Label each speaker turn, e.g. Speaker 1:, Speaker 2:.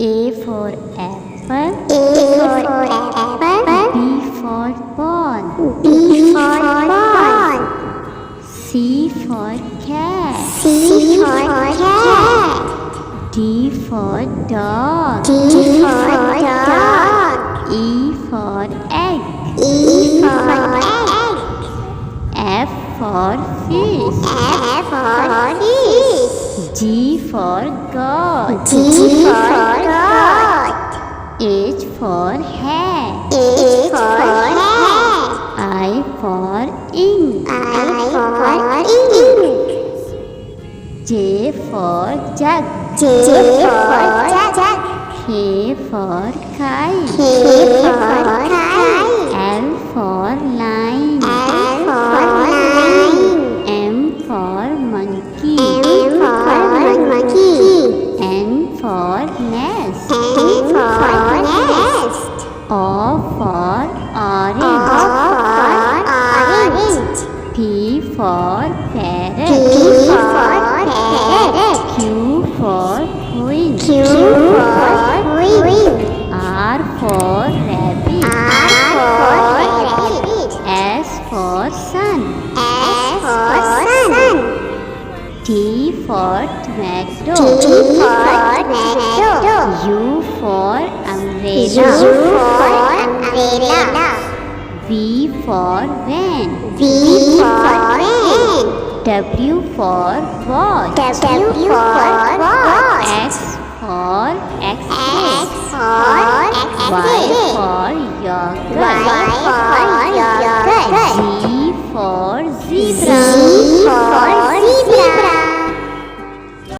Speaker 1: A for apple.
Speaker 2: A for apple.
Speaker 1: B for ball.
Speaker 2: B for ball.
Speaker 1: C for cat.
Speaker 2: C for cat.
Speaker 1: D for dog.
Speaker 2: D for dog.
Speaker 1: E for egg.
Speaker 2: E for egg.
Speaker 1: F for fish.
Speaker 2: F for fish.
Speaker 1: G for goat.
Speaker 2: G for goat.
Speaker 1: H for hat.
Speaker 2: H for hat.
Speaker 1: I for ink.
Speaker 2: I for ink.
Speaker 1: J for jug.
Speaker 2: J for jug.
Speaker 1: K for kite.
Speaker 2: K for kite.
Speaker 1: L for line.
Speaker 2: L for line.
Speaker 1: M for monkey.
Speaker 2: M for monkey.
Speaker 1: N for nest.
Speaker 2: N for nest.
Speaker 1: O for
Speaker 2: O
Speaker 1: orange.
Speaker 2: for orange.
Speaker 1: P for parrot.
Speaker 2: P for parrot.
Speaker 1: Q for queen.
Speaker 2: Q for queen.
Speaker 1: R for rabbit.
Speaker 2: R for rabbit.
Speaker 1: S for sun.
Speaker 2: S for sun.
Speaker 1: T for tomato.
Speaker 2: T for tomato.
Speaker 1: U for
Speaker 2: U
Speaker 1: umbrella.
Speaker 2: for umbrella.
Speaker 1: V for van.
Speaker 2: V for van.
Speaker 1: W for watch.
Speaker 2: W for watch.
Speaker 1: X for X-ray.
Speaker 2: X for
Speaker 1: Y
Speaker 2: X-ray.
Speaker 1: for
Speaker 2: Y
Speaker 1: yogurt.
Speaker 2: for yogurt.
Speaker 1: Z for zebra.
Speaker 2: Z for